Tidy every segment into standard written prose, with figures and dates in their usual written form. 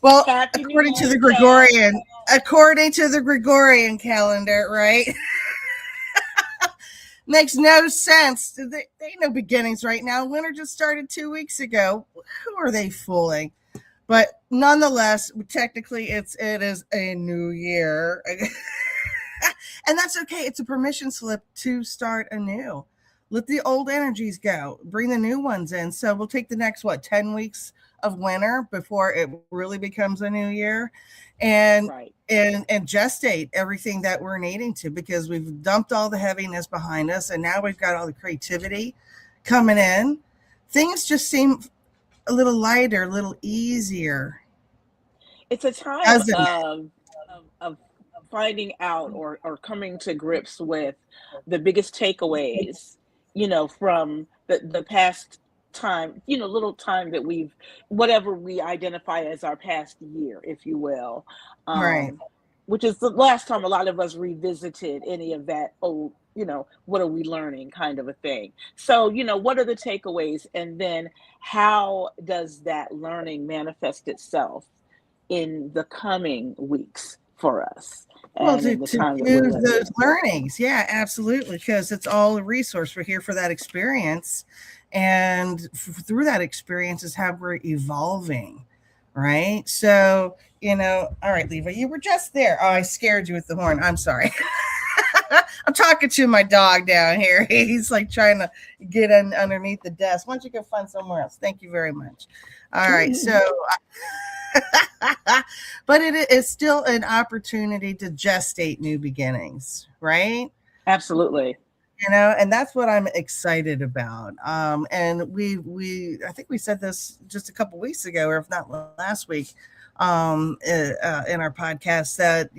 Well, Happy New according to Year, the Kat. Gregorian calendar, right? Makes no sense. They ain't no beginnings right now. Winter just started 2 weeks ago. Who are they fooling? But nonetheless, technically, it is a new year, and that's okay. It's a permission slip to start anew. Let the old energies go. Bring the new ones in. So we'll take the next 10 weeks of winter before it really becomes a new year, and Right. and gestate everything that we're needing to, because we've dumped all the heaviness behind us, and now we've got all the creativity coming in. Things just seem a little lighter, a little easier, It's a time doesn't it? of finding out or coming to grips with the biggest takeaways, from the past time, little time that we've, whatever we identify as our past year, if you will. Right. Um, which is the last time a lot of us revisited any of that old, what are we learning kind of a thing. So, what are the takeaways? And then how does that learning manifest itself in the coming weeks for us Well, and in the to time that we're use living those in. learnings, yeah, absolutely, because it's all a resource. We're here for that experience, and through that experience is how we're evolving, right? So, all right, Leva, you were just there. Oh, I scared you with the horn. I'm sorry. I'm talking to my dog down here. He's like trying to get underneath the desk. Why don't you go find somewhere else? Thank you very much. All right, so but it is still an opportunity to gestate new beginnings, right? Absolutely. And that's what I'm excited about. And we I think we said this just a couple weeks ago, or if not last week, in our podcast, that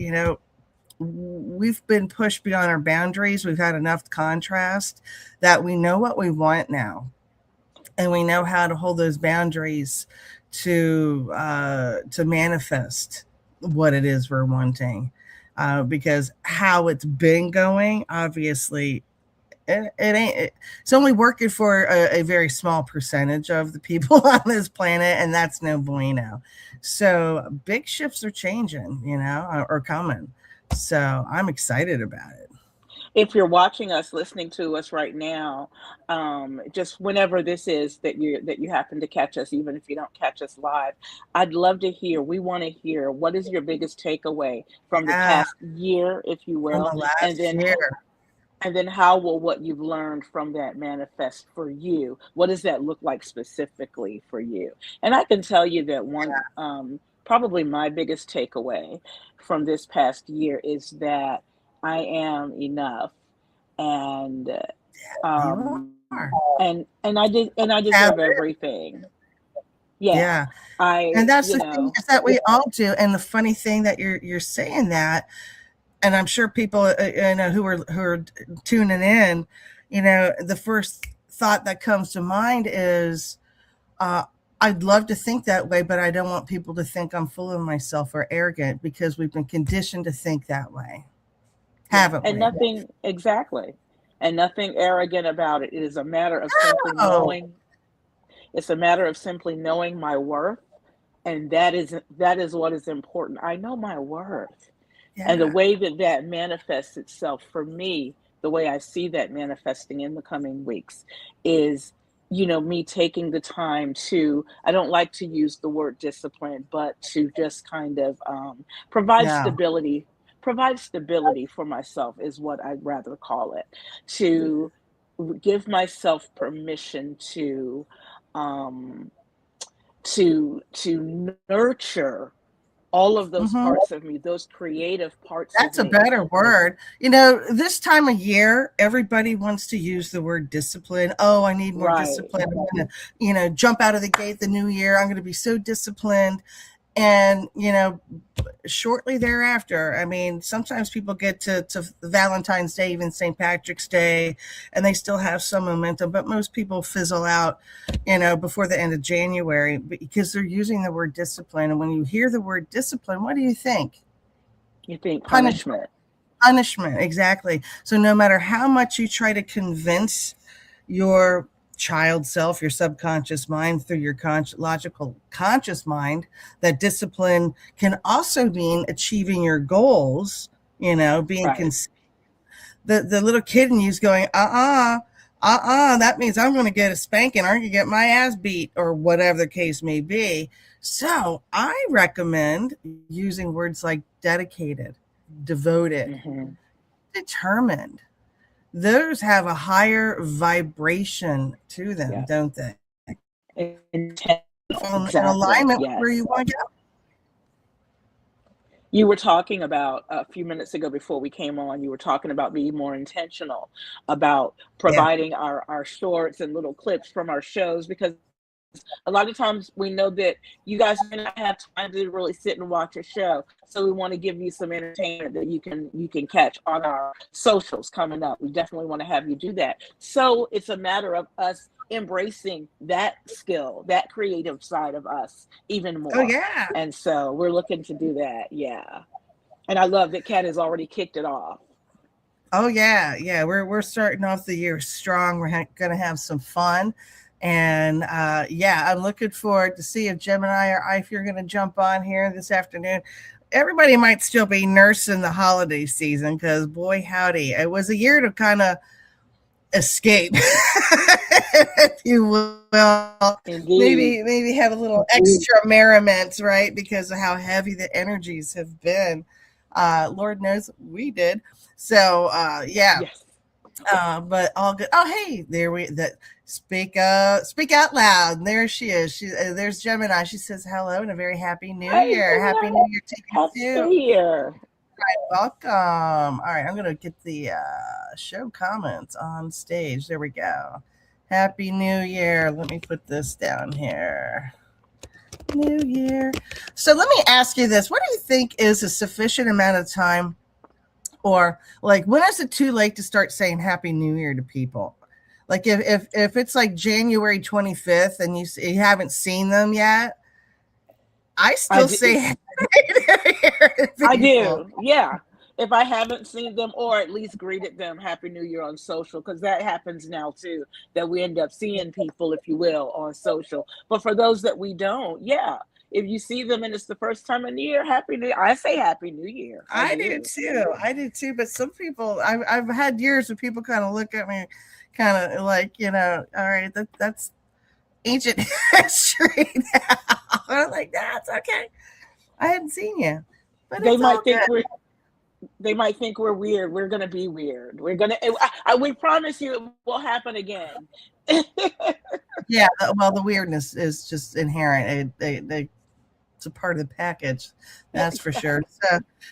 we've been pushed beyond our boundaries. We've had enough contrast that we know what we want now, and we know how to hold those boundaries to manifest what it is we're wanting. Because how it's been going, obviously, it ain't. It's only working for a very small percentage of the people on this planet, and that's no bueno. So big shifts are changing, or coming. So I'm excited about it. If you're watching us, listening to us right now, just whenever this is that you happen to catch us, even if you don't catch us live, I'd love to hear. We want to hear, what is your biggest takeaway from the Yeah, past year, if you from will, the and last then year. how will what you've learned from that manifest for you? What does that look like specifically for you? And I can tell you that one, probably my biggest takeaway from this past year is that I am enough, and You um, are. and I Tap deserve in. everything. Yeah. Yeah, I, And that's the thing, is that we all do. And the funny thing that you're saying that, and I'm sure people who are tuning in, the first thought that comes to mind is, uh, I'd love to think that way, but I don't want people to think I'm full of myself or arrogant, because we've been conditioned to think that way, yeah, haven't and we? nothing exactly, and nothing arrogant about it. It is a matter of simply Oh, knowing. It's a matter of simply knowing my worth, and that is what is important. I know my worth, and the yeah. way that that manifests itself for me, the way I see that manifesting in the coming weeks, is me taking the time to, I don't like to use the word discipline, but to just kind of provide Yeah. stability. Provide stability for myself is what I'd rather call it. To give myself permission um, to nurture all of those Hmm. parts of me, those creative parts of That's a me. better word. This time of year, everybody wants to use the word discipline. Oh, I need more Right. discipline. I'm going to, jump out of the gate the new year. I'm going to be so disciplined. And, shortly thereafter, I mean, sometimes people get to Valentine's Day, even St. Patrick's Day, and they still have some momentum, but most people fizzle out, before the end of January, because they're using the word discipline. And when you hear the word discipline, what do you think? You think Punishment. punishment. Punishment, exactly. So no matter how much you try to convince your child self, your subconscious mind, through your logical conscious mind. That discipline can also mean achieving your goals, being Right. the little kid in you's going, that means I'm going to get a spanking, I'm going to get my ass beat, or whatever the case may be. So I recommend using words like dedicated, devoted, Mm-hmm. determined. Those have a higher vibration to them, Yes. don't they? Intentional. In Exactly. alignment with where you Yes. want to go. You were talking about a few minutes ago before we came on, you were talking about being more intentional about Yeah. providing our shorts and little clips from our shows, because a lot of times we know that you guys may not have time to really sit and watch a show, so we want to give you some entertainment that you can catch on our socials coming up. We definitely want to have you do that, so it's a matter of us embracing that skill, that creative side of us even Oh more. yeah. And so we're looking to do that. Yeah. And I love that Kat has already kicked it off. Oh yeah, yeah. We're starting off the year strong. We're gonna have some fun, and yeah, I'm looking forward to see if Gemini or if you're gonna jump on here this afternoon. Everybody might still be nursing the holiday season because boy howdy, it was a year to kind of escape, if you will. Indeed. Maybe have a little extra merriment, right? Because of how heavy the energies have been. Lord knows we did. So yeah, Yes. but all good. Oh, hey, there we that speak out loud. And there she is. There's Gemini. She says hello and a very happy New Hey, Year. Happy Gemini. New Year to you Happy too. New Year. Welcome. All right, I'm gonna get the show comments on stage. There we go. Happy New Year. Let me put this down here. New Year. So let me ask you this: what do you think is a sufficient amount of time, or like when is it too late to start saying Happy New Year to people? Like if it's like January 25th and you haven't seen them yet, I I still do. say Happy New Year to I people. do. Yeah. If I haven't seen them, or at least greeted them Happy New Year on social, because that happens now too, that we end up seeing people, if you will, on social. But for those that we don't, yeah. If you see them and it's the first time in the year, Happy New Year. I say Happy New Year. I I do do. too. I do too. But some people, I've had years where people kind of look at me, kind of like, all right, that's ancient history now. I'm like, that's okay. I hadn't seen you, but They it's all might good. think we're they might think we're weird. We're gonna be weird. We're gonna. We promise you, it will happen again. Yeah. Well, the weirdness is just inherent. It's a part of the package. That's for sure.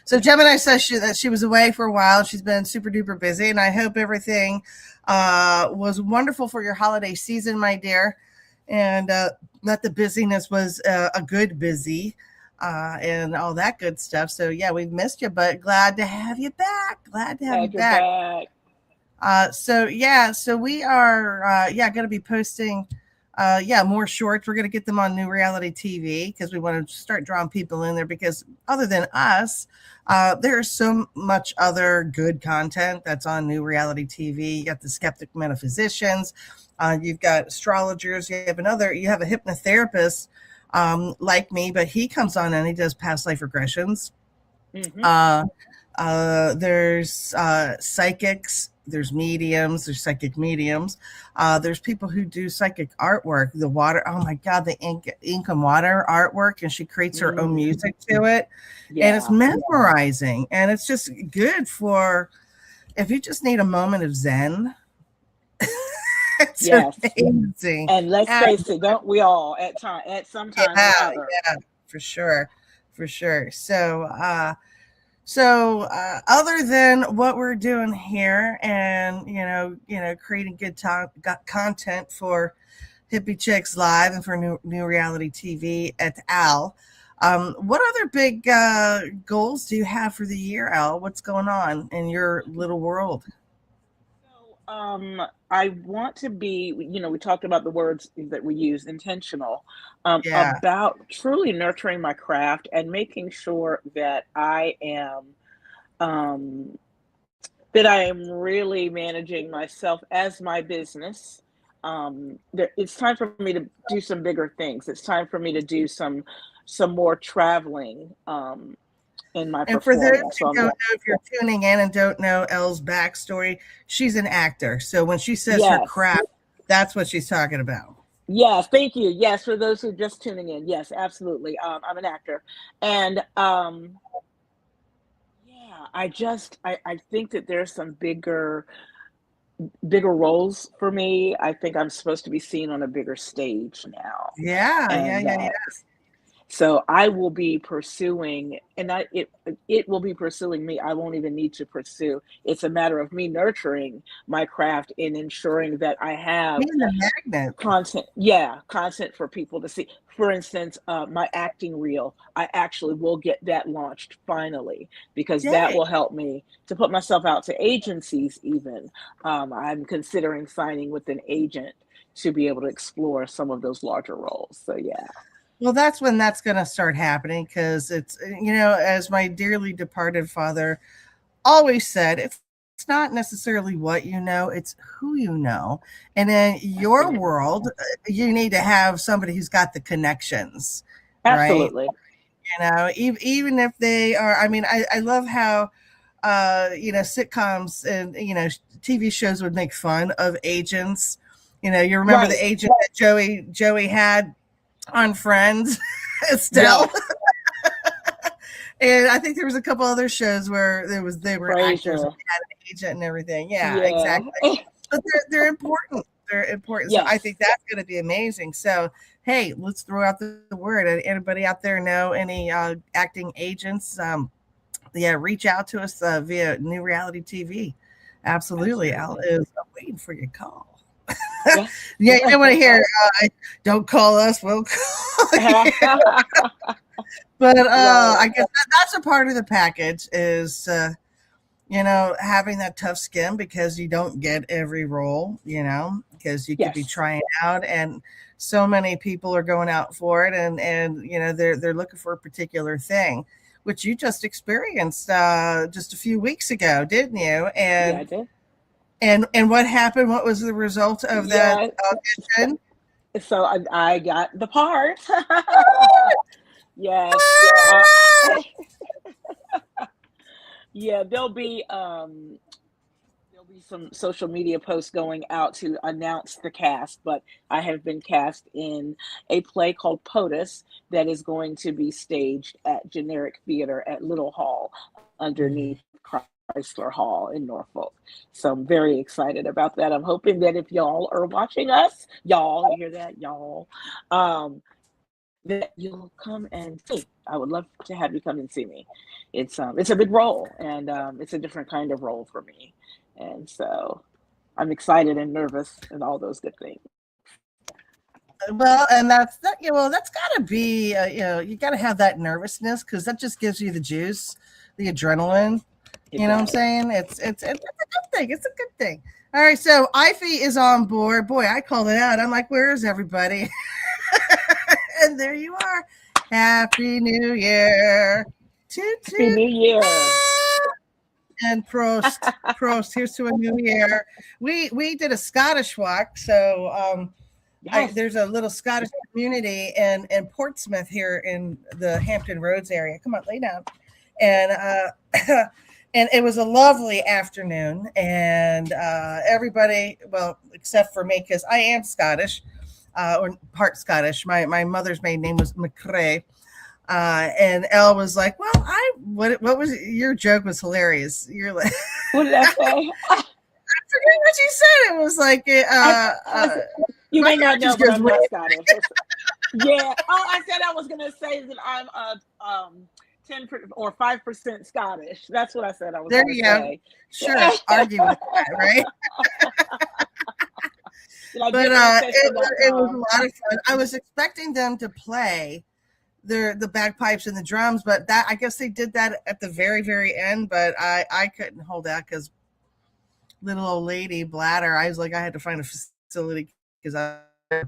So Gemini says that she was away for a while. She's been super duper busy, and I hope everything was wonderful for your holiday season, my dear, and that the busyness was a good busy. And all that good stuff. So yeah, we've missed you, but glad to have you back. Glad to have you Glad you're back. back. So yeah, so we are going to be posting more shorts. We're going to get them on New Reality TV because we want to start drawing people in there, because other than us, there's so much other good content that's on New Reality TV. You got the skeptic metaphysicians, you've got astrologers, you have a hypnotherapist like me, but he comes on and he does past life regressions. Hmm. Uh, there's psychics, there's mediums, there's psychic mediums. There's people who do psychic artwork, the water. Oh my God, the ink and water artwork, and she creates her own Mm, music to it, and it's yeah. mesmerizing, and it's just good for if you just need a moment of zen. It's Yes. amazing. And let's And face it, don't we all at some time or yeah, other? yeah, for sure, for sure. So, other than what we're doing here, and creating good content for Hippie Chicks Live and for New Reality TV at Elle, what other big goals do you have for the year, Elle? What's going on in your little world? So, I want to be, we talked about the words that we use, intentional, Yeah, about truly nurturing my craft and making sure um, that I am really managing myself as my business, it's time for me to do some bigger things. It's time for me to do some more traveling in my And for those performing. who So I'm don't know, if you're tuning in and don't know Elle's backstory, she's an actor. So when she says her yes. craft, that's what she's talking about. Yes, thank you. Yes, for those who are just tuning in. Yes, absolutely. I'm an actor. And yeah, I think that there's some bigger roles for me. I think I'm supposed to be seen on a bigger stage now. Yeah, yeah, And yeah, yeah. so I will be pursuing, and it will be pursuing me. I won't even need to pursue. It's a matter of me nurturing my craft and ensuring that I have Being the magnet. content, yeah, content for people to see. For instance, my acting reel, I actually will get that launched finally, because that Yay. will help me to put myself out to agencies even. I'm considering signing with an agent to be able to explore some of those larger roles. So yeah. Well, that's when that's going to start happening because it's, as my dearly departed father always said, it's not necessarily what you know, it's who you know. And in your Absolutely. world, you need to have somebody who's got the connections, right? Absolutely. Even if they are, I mean, I love how, sitcoms and, TV shows would make fun of agents. You remember Right. the agent that Joey had on Friends, Estelle. Yes. And I think there was a couple other shows where they were actors and Frasier. had an agent and everything. Yeah, Yeah. exactly. But they're important. They're important. So I Yes. think that's going to be amazing. So hey, let's throw out the word. Anybody out there know any acting agents? Yeah, reach out to us via New Reality TV. Absolutely, Al Absolutely. is waiting for your call. Yes. Yeah, you don't want to hear. Don't call us. We'll call you. But Right. I guess that's a part of the package is having that tough skin because you don't get every role, because you could be Yes. trying out and so many people are going out for it and they're looking for a particular thing, which you just experienced just a few weeks ago, didn't you? Yeah, And I did. and what happened? What was the result of that Yeah. audition? So I got the part. Yes. Uh, yeah, there'll be some social media posts going out to announce the cast, but I have been cast in a play called POTUS that is going to be staged at Generic Theater at Little Hall underneath Chrysler Hall in Norfolk. So I'm very excited about that. I'm hoping that if y'all are watching us, y'all, you hear that, y'all, that you'll come and see. I would love to have you come and see me. It's a big role, and it's a different kind of role for me, and so I'm excited and nervous and all those good things. Well, and that's that. Well, that's got to be. You got to have that nervousness because that just gives you the juice, the adrenaline. It You know what I'm does. saying? It's a good thing. It's a good thing. All right, so Ivy is on board. Boy, I called it out. I'm like, where is everybody? And there you are. Happy New Year. Toot Happy toot. New Year. And Prost. Prost. Here's to a new year. We did a Scottish walk, so Yes. there's a little Scottish community in Portsmouth here in the Hampton Roads area. Come on, lay down. And and it was a lovely afternoon, and everybody, well, except for me, because I am Scottish, or part Scottish. My mother's maiden name was McCrae. And Elle was like, "Well, what was your joke was hilarious. You're like, What did I say? I forget what you said. It was like, I said, you my may not heart know, just but goes I'm way. not Scottish. Yeah. Oh, I said I was gonna say that I'm 10 or 5% Scottish. That's what I said I was There gonna you go. say. Sure, argue with that, right? Did I But get it was a ancestry.com? lot of fun. I was expecting them to play the bagpipes and the drums, but that I guess they did that at the very very end. But I couldn't hold out because little old lady bladder. I was like I had to find a facility because I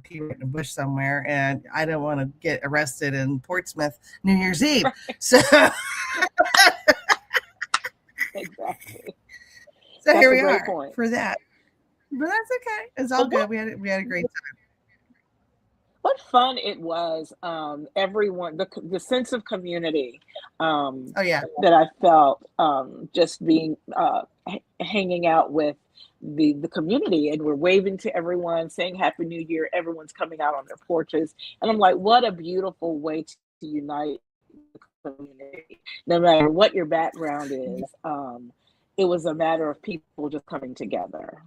in a bush somewhere, and I didn't want to get arrested in Portsmouth New Year's Eve. So Exactly. so That's here a we great are point. for that. But that's okay. It's all But good. We had a great time. what fun it was, everyone, the sense of community, Oh yeah. that I felt, just being, hanging out with the community, and we're waving to everyone, saying Happy New Year. Everyone's coming out on their porches, and I'm like, what a beautiful way to unite the community, no matter what your background is. It was a matter of people just coming together.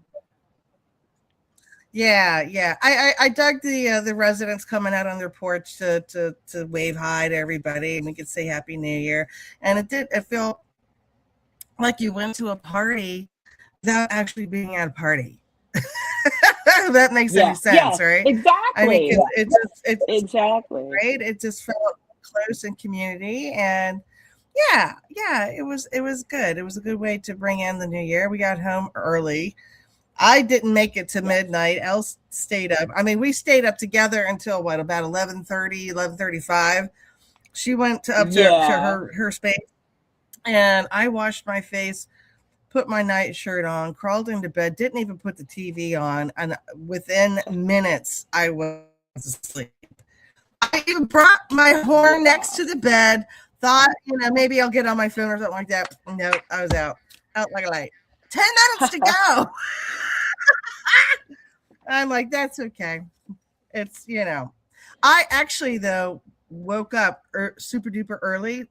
Yeah, yeah. I dug the residents coming out on their porch to wave hi to everybody, and we could say Happy New Year. And it felt like you went to a party without actually being at a party. If that makes any Yeah, sense, yes, right? I mean, exactly, 'cause it just exactly. right. It just felt close in community, and yeah, yeah. It was good. It was a good way to bring in the new year. We got home early. I didn't make it to Yes. midnight. Elle stayed up. I mean, we stayed up together until what, about 11:30, 11:35. She went up to Yeah. her space, and I washed my face, put my night shirt on, crawled into bed, didn't even put the TV on, and within minutes I was asleep. I even brought my horn next Yeah. to the bed, thought, maybe I'll get on my phone or something like that. No, I was out like a light. 10 minutes to go. I'm like, that's okay. It's, I actually though woke up super duper early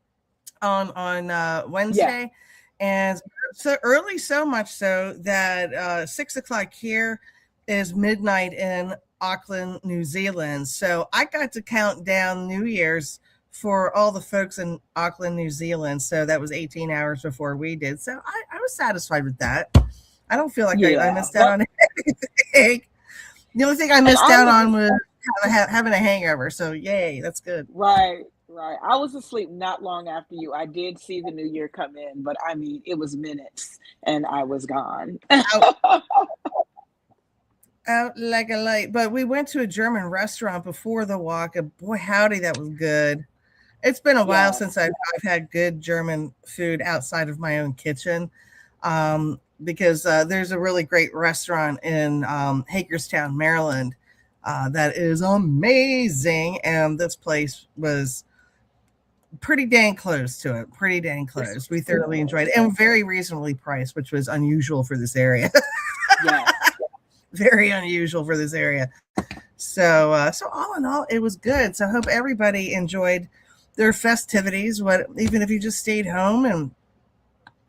on Yeah. Wednesday, and so early, so much so that 6 o'clock here is midnight in Auckland, New Zealand. So I got to count down New Year's for all the folks in Auckland, New Zealand. So that was 18 hours before we did. So I was satisfied with that. I don't feel like I Yeah. missed out Well, on anything. The only thing I and missed I out was on was having a hangover. So yay, that's good. right, right. I was asleep not long after you. I did see the new year come in, but I mean, it was minutes and I was gone. Out, out like a light. But we went to a German restaurant before the walk, and boy, howdy, that was good. It's been a while Yes. since I've had good German food outside of my own kitchen. Because there's a really great restaurant in Hagerstown, Maryland, that is amazing. And this place was pretty dang close to it. Pretty dang This close. We was thoroughly good. enjoyed it, and very reasonably priced, which was unusual for this area. Yes. Very unusual for this area. So all in all, it was good. So I hope everybody enjoyed their festivities. What even if you just stayed home and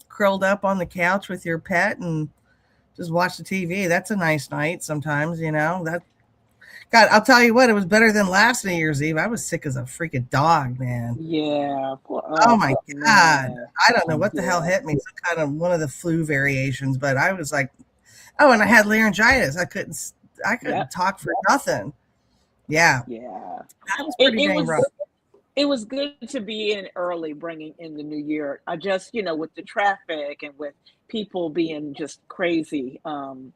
curled up on the couch with your pet and just watched the TV. That's a nice night sometimes, That God, I'll tell you what, it was better than last New Year's Eve. I was sick as a freaking dog, man. Yeah. Oh Oh my God. man. I don't know what the hell Yeah. hit me. Some kind of one of the flu variations, but I was like, oh, and I had laryngitis. I couldn't Yep. talk for nothing. Yeah, Yeah. that was It pretty it dang rough. was it was good to be in early, bringing in the new year. I just, with the traffic and with people being just crazy. Oh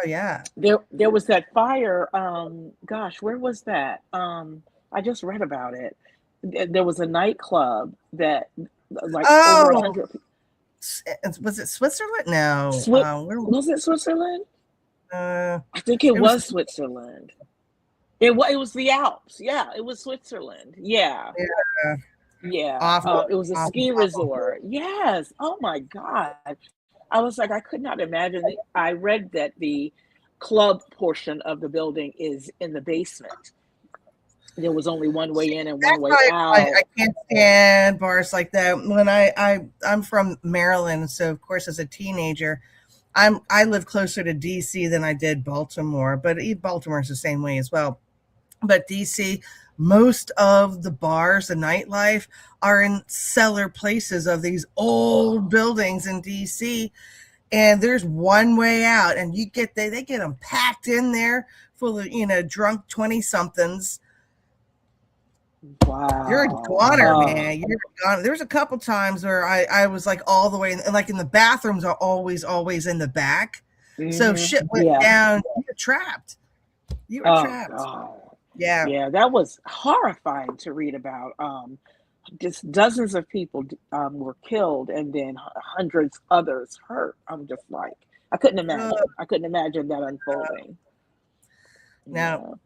yeah. There was that fire. Gosh, where was that? I just read about it. There was a nightclub that, like, over a Oh, hundred. was it Switzerland? No. Swi- Where? was it Switzerland? Uh, I think it it was. was Switzerland. It was the Alps. Yeah, it was Switzerland. Yeah, Yeah, yeah. awful, It was a awful, ski awful. resort. Yes. Oh my God. I was like, I could not imagine. I read that the club portion of the building is in the basement. There was only one way in and one That's way why I out. can't stand bars like that. When I'm from Maryland, so of course as a teenager, I live closer to DC than I did Baltimore, but Baltimore's the same way as well. But DC, most of the bars, the nightlife, are in cellar places of these old buildings in DC, and there's one way out, and they get them packed in there full of drunk 20 somethings. You're a Wow. goner, man. You're a goner. There's a couple times where I was like all the way like in the bathrooms are always in the back. So shit went Yeah. down. You're trapped. You were Oh trapped. God. Yeah. Yeah, that was horrifying to read about. Just dozens of people were killed, and then hundreds others hurt. I'm just like, I couldn't imagine. I couldn't imagine that unfolding. No,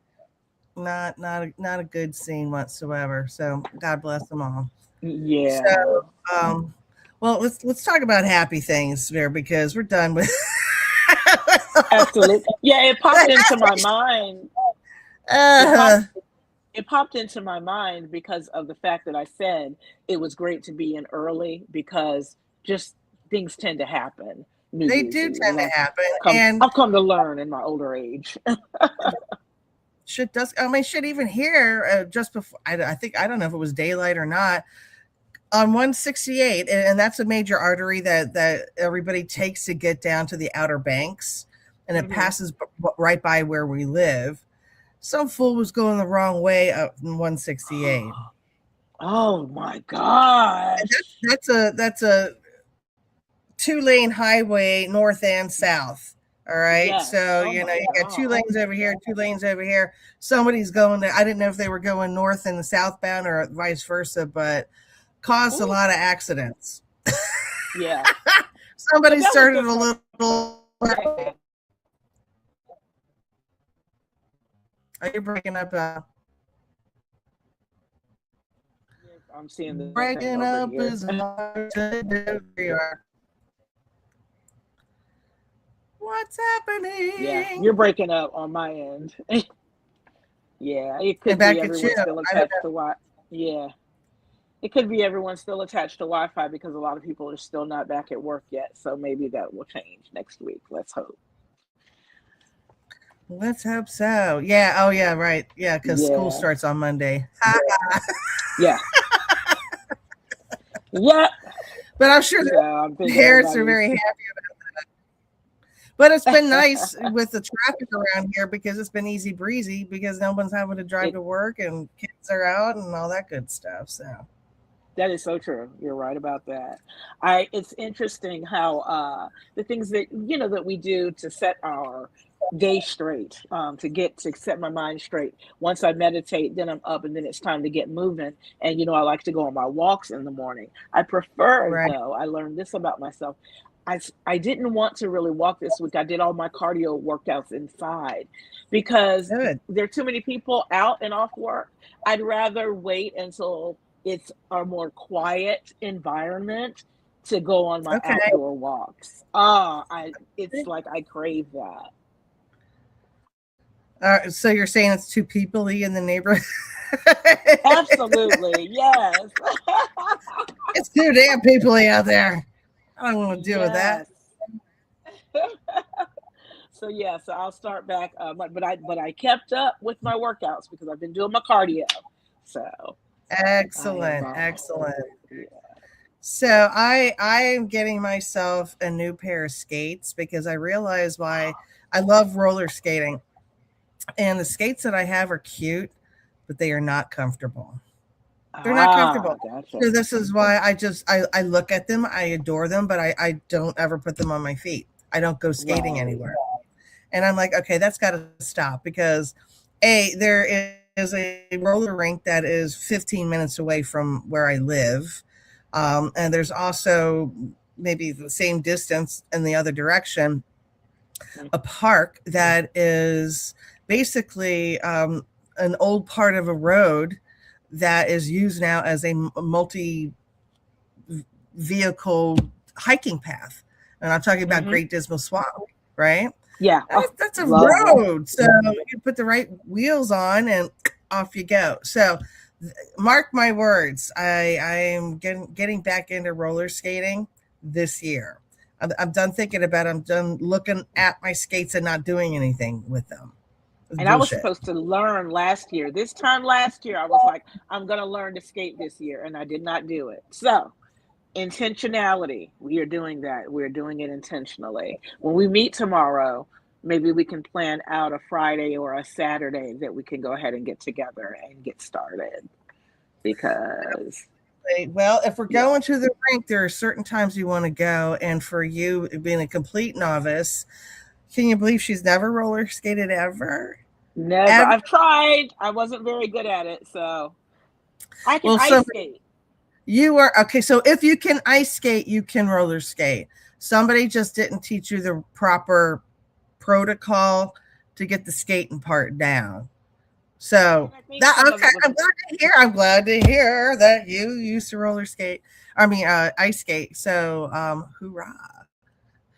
Yeah. not a good scene whatsoever. So God bless them all. Yeah. So, well, let's talk about happy things here because we're done with. Absolutely. Yeah, it popped into my mind. It uh, popped it popped into my mind because of the fact that I said it was great to be in early because just things tend to happen New they Year's do Eve, and tend to happen, and I've come to learn in my older age. shit does. I mean, shit. Even here, just before I think I don't know if it was daylight or not on 168, and that's a major artery that everybody takes to get down to the Outer Banks, and it Hmm. passes right by where we live. Some fool was going the wrong way up in 168. Oh my And gosh. that's a 2-lane highway north and south. All right. Yes. So, Oh my you got two God. lanes over here, 2 lanes over here. Somebody's going to, I didn't know if they were going north and southbound or vice versa, but caused a Ooh. lot of accidents. Yeah. But Somebody that was started just a like, little. yeah. Are you breaking up? I'm seeing the same thing Breaking over up here. is hard to do. Here you are. What's Yeah, you're happening? breaking up on my end. Yeah, it And could be back at you. everyone still I don't attached to Wi. Yeah, it could be everyone still attached to Wi-Fi because a lot of people are still not back at work yet. So maybe that will change next week. Let's hope. Let's hope so. Yeah. Oh, yeah. Right. Yeah. Because school Yeah, starts on Monday. yeah, yeah. But I'm sure So I'm the thinking parents are very everybody's. happy. But it's been nice with the traffic around here because it's been easy breezy because no one's having to drive It to work and kids are out and all that good stuff. So That is so true. You're right about that. I It's interesting how the things that that we do to set our day straight, to set my mind straight. Once I meditate, then I'm up and then it's time to get moving. And I like to go on my walks in the morning. I prefer right, though, I learned this about myself. I didn't want to really walk this week. I did all my cardio workouts inside because good. there are too many people out and off work. I'd rather wait until it's a more quiet environment to go on my Okay. outdoor walks. I It's like I crave that. So you're saying it's too peoply in the neighborhood? Absolutely, yes. It's too damn peoply out there. I don't want to deal with that. Yes. So yeah, so I'll start back, but I kept up with my workouts because I've been doing my cardio. So I have, Excellent. Excellent. yeah. So I am getting myself a new pair of skates because I realize why I love roller skating. And the skates that I have are cute, but they are not comfortable. They're not comfortable. Gotcha. So this is why I look at them, I adore them, but I don't ever put them on my feet. I don't go skating Right. anywhere. And I'm like, okay, that's got to stop because there is a roller rink that is 15 minutes away from where I live. And there's also maybe the same distance in the other direction, a park that is basically an old part of a road that is used now as a multi vehicle hiking path. And I'm talking about Hmm. Great Dismal Swamp, right? Yeah. Oh, That's a love it. road. So you put the right wheels on and off you go. So mark my words, I am getting back into roller skating this year. I'm done thinking about it. I'm done looking at my skates and not doing anything with them. It's And I was bullshit. supposed to learn last year. This time last year, I was like, I'm going to learn to skate this year, and I did not do it. So, intentionality, we are doing that. We're doing it intentionally. When we meet tomorrow, maybe we can plan out a Friday or a Saturday that we can go ahead and get together and get started because, Well, if we're yeah. going to the rink, there are certain times you want to go. And for you being a complete novice, can you believe she's never roller skated ever? Never. Ever? I've tried. I wasn't very good at it, so I can Well, ice so skate. you are okay. So if you can ice skate, you can roller skate. somebody just didn't teach you the proper protocol to get the skating part down. So And I think that some of okay, it was, I'm glad to hear that you used to roller skate. I mean ice skate. So hoorah.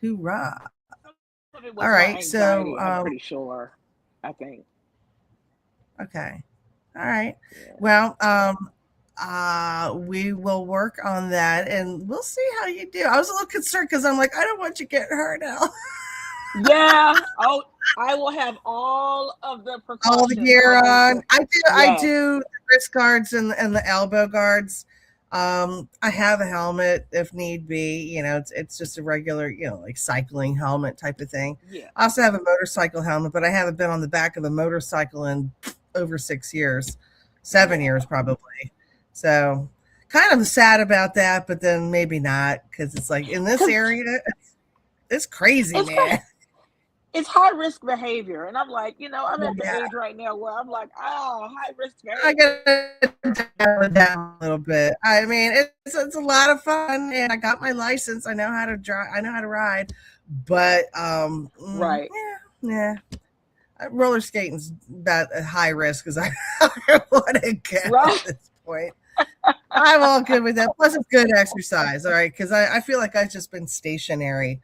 Hoorah. some of it was my All right. anxiety. I'm So pretty sure. I think. okay. All right. Yeah. Well, we will work on that and we'll see how you do. I was a little concerned because I'm like, I don't want you getting hurt now. Yeah. Oh, I will have all of the All the precautions. gear I'll make on. sure. I Yes. do the wrist guards and the elbow guards. I have a helmet if need be. You know, it's just a regular, you know, like cycling helmet type of thing. Yeah. I also have a motorcycle helmet, but I haven't been on the back of a motorcycle in over 6 years, 7 years Yeah. probably. So kind of sad about that, but then maybe not because it's like in this Because area, it's crazy, it's crazy. man. It's high risk behavior. And I'm like, I'm at the Yeah. age right now where I'm like, oh, high risk I behavior. gotta dial it down a little bit. I mean, it's a lot of fun, and I got my license. I know how to drive. I know how to ride, but Right. yeah. Roller skating's about a high risk because I don't want to get Right. at this point. I'm all good with that. Plus, it's good exercise. All right, because I feel like I've just been stationary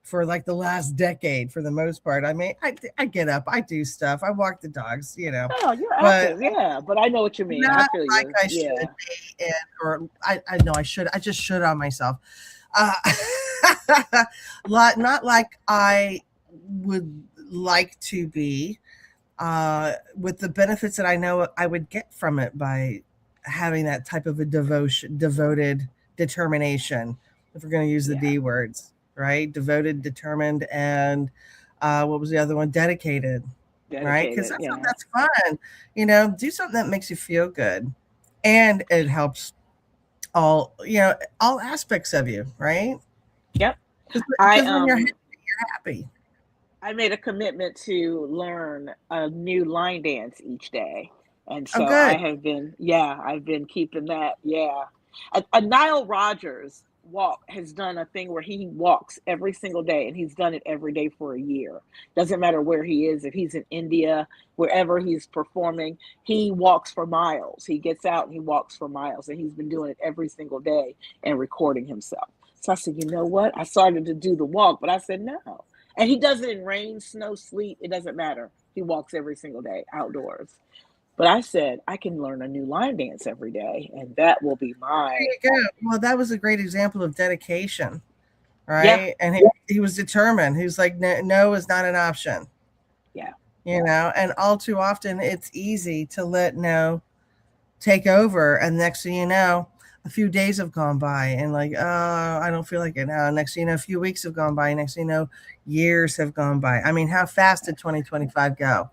for like the last decade for the most part. I mean, I get up, I do stuff, I walk the dogs, Oh, you're but active. Yeah. But I know what you mean. I not feel like you. I should Yeah. be, and or I know I should. I just should on myself. Uh, not like I would like to be. With the benefits that I know I would get from it by having that type of a devoted determination. If we're going to use the Yeah. D words, right? Devoted, determined, and what was the other one? Dedicated, right? Because Dedicated. Yeah. that's fun. Do something that makes you feel good, and it helps all aspects of you, right? Yep. I Because when um you're happy. I made a commitment to learn a new line dance each day. And Oh, so good. I've been keeping that. Yeah. A Nile Rodgers has done a thing where he walks every single day and he's done it every day for a year. Doesn't matter where he is, if he's in India, wherever he's performing, he walks for miles. He gets out and he walks for miles and he's been doing it every single day and recording himself. So I said, you know what? I started to do the walk, but I said, no. And he does it in rain, snow, sleet. It doesn't matter. He walks every single day outdoors. But I said, I can learn a new line dance every day, and that will be There my, you go. Well, that was a great example of dedication, yeah, right? And he was determined. He was like, no, no is not an option, yeah, and all too often it's easy to let no take over. And next thing you know, a few days have gone by and like, oh, I don't feel like it now. Next thing you know, a few weeks have gone by. Next thing you know, years have gone by. I mean, how fast did 2025 go?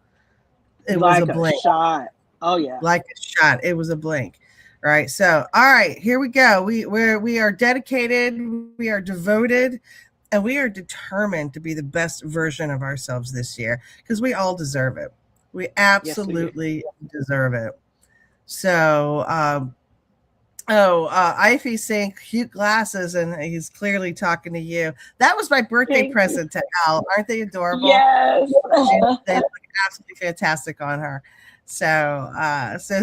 It was a like a blink. shot. Oh, yeah. Like a shot. It was a blink. Right. So, all right, here we go. We are dedicated, we are devoted, and we are determined to be the best version of ourselves this year because we all deserve it. We Yes, we do. absolutely deserve it. So, Ify's saying cute glasses, and he's clearly talking to you. That was my birthday Thank you. present to Elle. Aren't they adorable? Yes. They look absolutely fantastic on her. So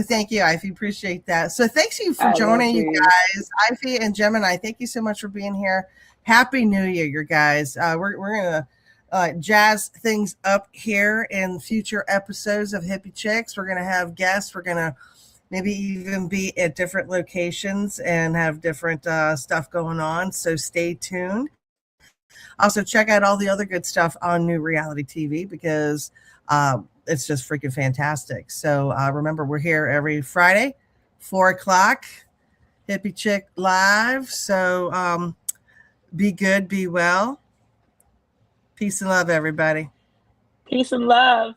thank you, Ivy. Appreciate that. So thanks you for I love joining, you these. guys. Ivy and Gemini, thank you so much for being here. Happy New Year, you guys. We're gonna jazz things up here in future episodes of Hippie Chicks. We're gonna have guests. We're gonna maybe even be at different locations and have different stuff going on. So stay tuned. Also, check out all the other good stuff on New Reality TV because it's just freaking fantastic. So remember, we're here every Friday, 4 o'clock, Hippie Chick Live. So be good, be well. Peace and love, everybody. Peace and love.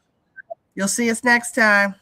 You'll see us next time.